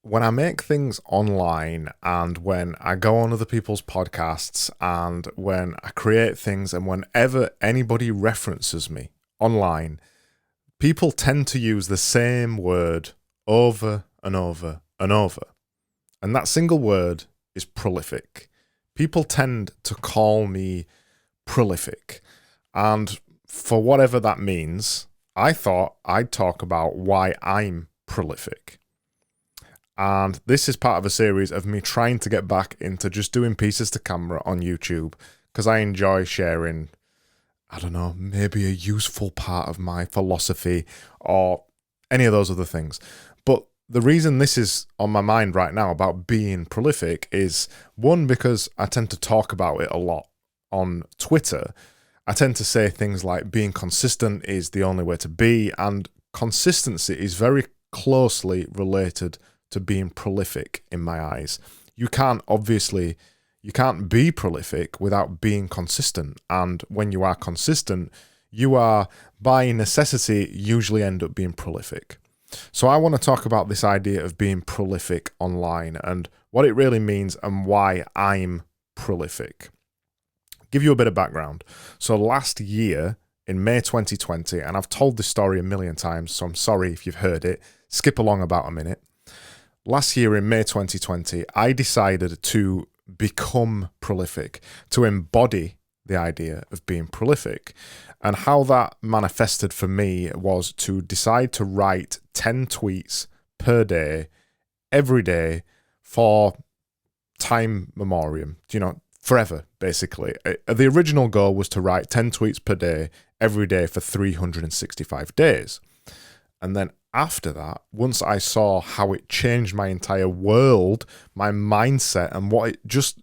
When I make things online and when I go on other people's podcasts and when I create things and whenever anybody references me online, people tend to use the same word over and over and over. And that single word is prolific. People tend to call me prolific. And for whatever that means, I thought I'd talk about why I'm prolific. And this is part of a series of me trying to get back into just doing pieces to camera on YouTube because I enjoy sharing, I don't know, maybe a useful part of my philosophy or any of those other things. But the reason this is on my mind right now about being prolific is, one, because I tend to talk about it a lot on Twitter. I tend to say things like being consistent is the only way to be, and consistency is very closely related to being prolific in my eyes. You can't be prolific without being consistent. And when you are consistent, you are by necessity usually end up being prolific. So I want to talk about this idea of being prolific online and what it really means and why I'm prolific. Give you a bit of background. So last year in May 2020, and I've told this story a million times, so I'm sorry if you've heard it, skip along about a minute. Last year in May 2020, I decided to become prolific, to embody the idea of being prolific. And how that manifested for me was to decide to write 10 tweets per day, every day, for time memoriam, forever, basically. The original goal was to write 10 tweets per day, every day for 365 days. And then after that, once I saw how it changed my entire world, my mindset, and what it just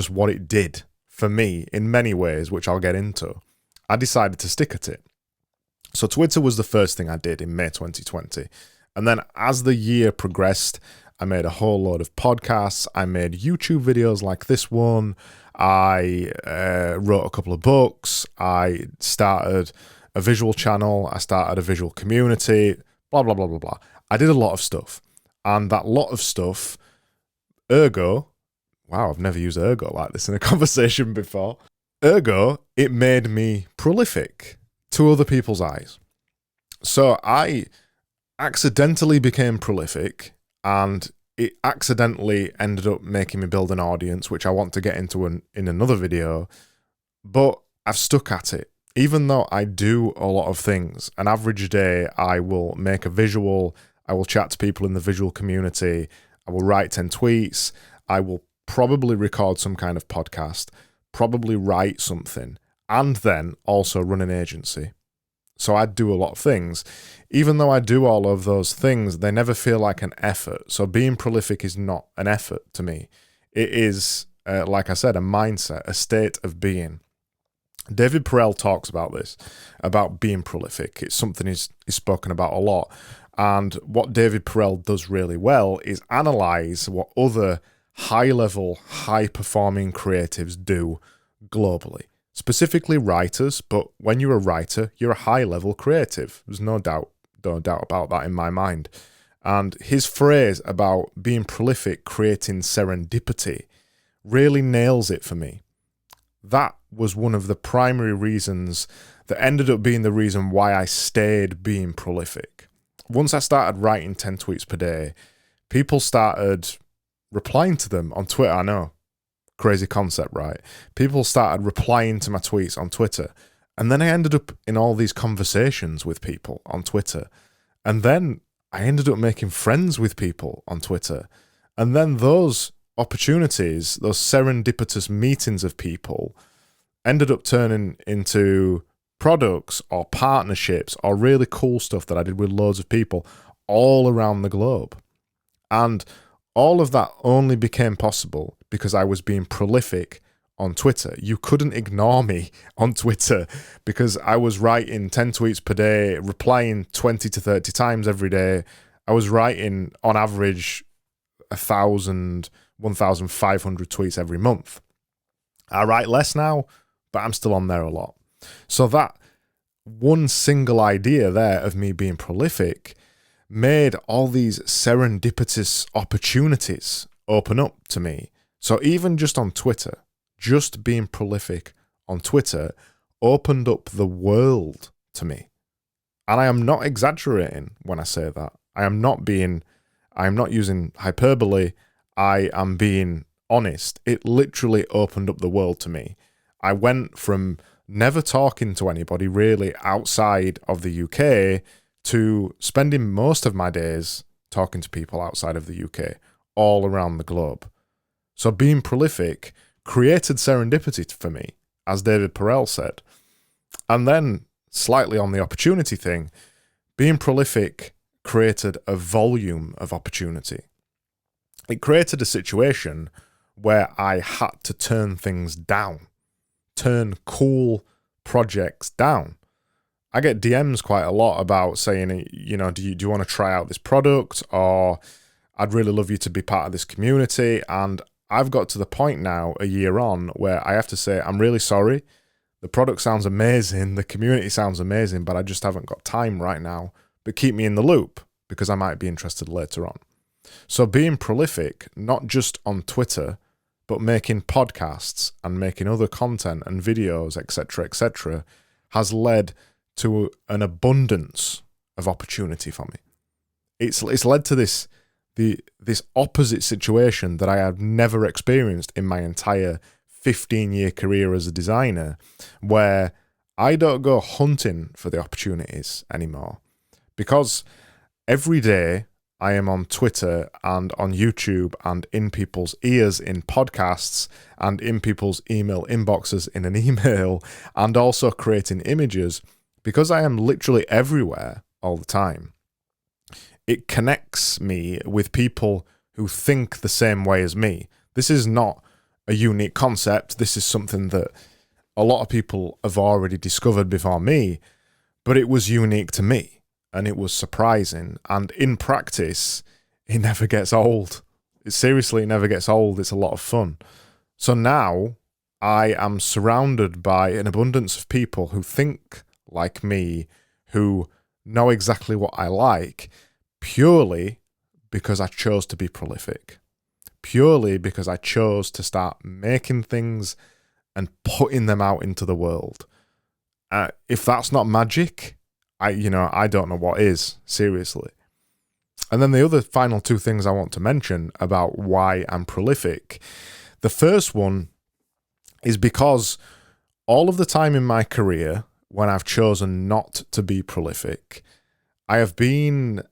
what it did for me in many ways, which I'll get into, I decided to stick at it. So Twitter was the first thing I did in May 2020. And then as the year progressed, I made a whole load of podcasts. I made YouTube videos like this one. I wrote a couple of books. I started a visual channel, I started a visual community, blah, blah, blah, blah, blah. I did a lot of stuff. And that lot of stuff, ergo, wow, I've never used ergo like this in a conversation before. Ergo, it made me prolific to other people's eyes. So I accidentally became prolific, and it accidentally ended up making me build an audience, which I want to get into in another video. But I've stuck at it. Even though I do a lot of things, an average day, I will make a visual, I will chat to people in the visual community, I will write 10 tweets, I will probably record some kind of podcast, probably write something, and then also run an agency. So I do a lot of things. Even though I do all of those things, they never feel like an effort. So being prolific is not an effort to me. It is, like I said, a mindset, a state of being. David Perell talks about this, about being prolific. It's something he's spoken about a lot. And what David Perell does really well is analyze what other high-level, high-performing creatives do globally. Specifically writers, but when you're a writer, you're a high-level creative. There's no doubt about that in my mind. And his phrase about being prolific, creating serendipity, really nails it for me. That was one of the primary reasons that ended up being the reason why I stayed being prolific. Once I started writing 10 tweets per day, people started replying to them on Twitter. I know, crazy concept, right? People started replying to my tweets on Twitter. And then I ended up in all these conversations with people on Twitter. And then I ended up making friends with people on Twitter. And then those opportunities, those serendipitous meetings of people, ended up turning into products or partnerships or really cool stuff that I did with loads of people all around the globe. And all of that only became possible because I was being prolific on Twitter. You couldn't ignore me on Twitter because I was writing 10 tweets per day, replying 20 to 30 times every day. I was writing on average 1,500 tweets every month. I write less now, but I'm still on there a lot. So that one single idea there of me being prolific made all these serendipitous opportunities open up to me. So even just on Twitter, just being prolific on Twitter opened up the world to me. And I am not exaggerating when I say that. I am not using hyperbole. I am being honest. It literally opened up the world to me. I went from never talking to anybody really outside of the UK to spending most of my days talking to people outside of the UK, all around the globe. So being prolific created serendipity for me, as David Perel said. And then, slightly on the opportunity thing, being prolific created a volume of opportunity. It created a situation where I had to turn things down, turn cool projects down. I get DMs quite a lot about saying, you know, do you want to try out this product, or I'd really love you to be part of this community. And I've got to the point now, a year on, where I have to say, I'm really sorry. The product sounds amazing, the community sounds amazing, but I just haven't got time right now. But keep me in the loop, because I might be interested later on. So being prolific, not just on Twitter, but making podcasts and making other content and videos, etc., has led to an abundance of opportunity for me. It's led to this opposite situation that I have never experienced in my entire 15-year career as a designer, where I don't go hunting for the opportunities anymore, because every day I am on Twitter and on YouTube and in people's ears in podcasts and in people's email inboxes in an email, and also creating images, because I am literally everywhere all the time. It connects me with people who think the same way as me. This is not a unique concept. This is something that a lot of people have already discovered before me, but it was unique to me and it was surprising. And in practice, it never gets old. It seriously never gets old. It's a lot of fun. So now I am surrounded by an abundance of people who think like me, who know exactly what I like, purely because I chose to be prolific. Purely because I chose to start making things and putting them out into the world. If that's not magic, I don't know what is, seriously. And then the other final two things I want to mention about why I'm prolific. The first one is because all of the time in my career, when I've chosen not to be prolific, I have been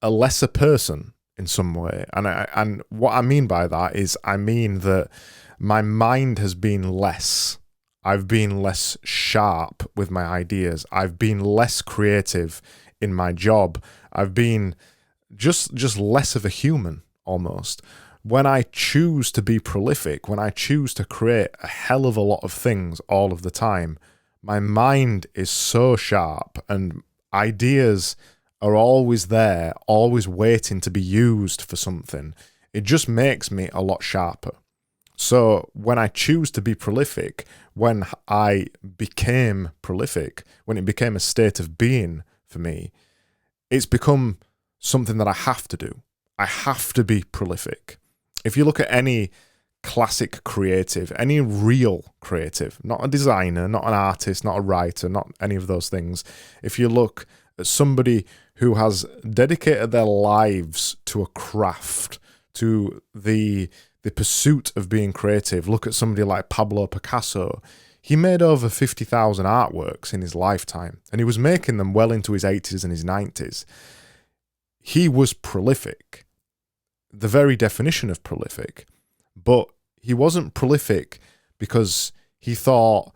a lesser person in some way. And what I mean by that is, I mean that my mind has been less. I've been less sharp with my ideas. I've been less creative in my job. I've been just less of a human, almost. When I choose to be prolific, when I choose to create a hell of a lot of things all of the time, my mind is so sharp and ideas are always there, always waiting to be used for something. It just makes me a lot sharper. So when I choose to be prolific, when I became prolific, when it became a state of being for me, it's become something that I have to do. I have to be prolific. If you look at any classic creative, any real creative, not a designer, not an artist, not a writer, not any of those things, if you look at somebody who has dedicated their lives to a craft, to the pursuit of being creative, look at somebody like Pablo Picasso. He made over 50,000 artworks in his lifetime, and he was making them well into his 80s and his 90s. He was prolific, the very definition of prolific, but he wasn't prolific because he thought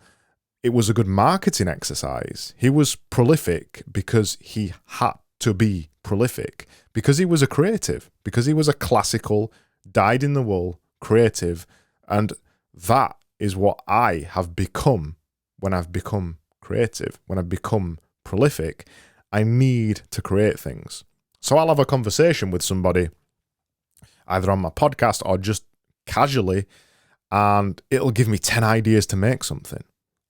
it was a good marketing exercise. He was prolific because he had to be prolific, because he was a creative, because he was a classical, dyed-in-the-wool creative, and that is what I have become when I've become creative, when I've become prolific. I need to create things. So I'll have a conversation with somebody, either on my podcast or just casually, and it'll give me 10 ideas to make something.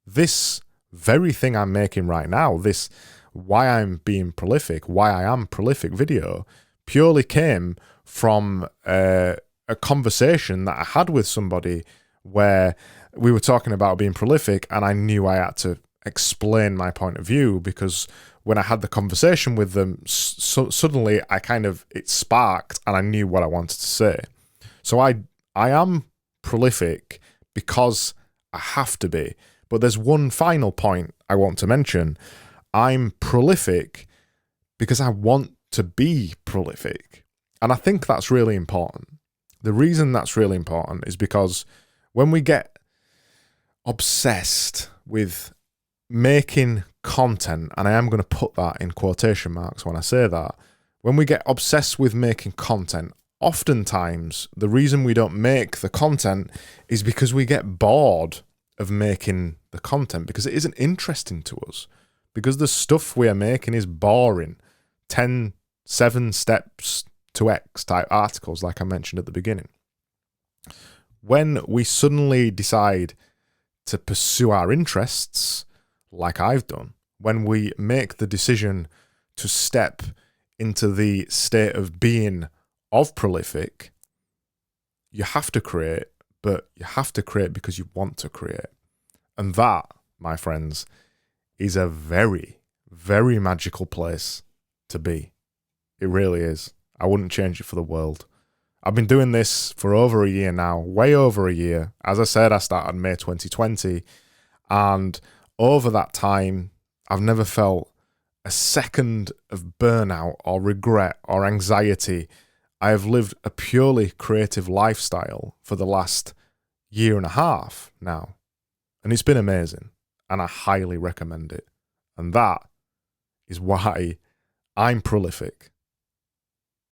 This very thing I'm making right now, this why I'm being prolific, why I am prolific video, purely came from a conversation that I had with somebody where we were talking about being prolific, and I knew I had to explain my point of view, because when I had the conversation with them, suddenly it sparked and I knew what I wanted to say. So I am prolific because I have to be. But there's one final point I want to mention. I'm prolific because I want to be prolific. And I think that's really important. The reason that's really important is because when we get obsessed with making content, and I am going to put that in quotation marks when I say that, when we get obsessed with making content, oftentimes the reason we don't make the content is because we get bored of making the content, because it isn't interesting to us, because the stuff we are making is boring. 7 steps to X type articles, like I mentioned at the beginning. When we suddenly decide to pursue our interests, like I've done, when we make the decision to step into the state of being of prolific, you have to create, but you have to create because you want to create. And that, my friends, is a very, very magical place to be. It really is. I wouldn't change it for the world. I've been doing this for over a year now, way over a year. As I said, I started May 2020, and over that time, I've never felt a second of burnout or regret or anxiety. I have lived a purely creative lifestyle for the last year and a half now, and it's been amazing, and I highly recommend it. And that is why I'm prolific.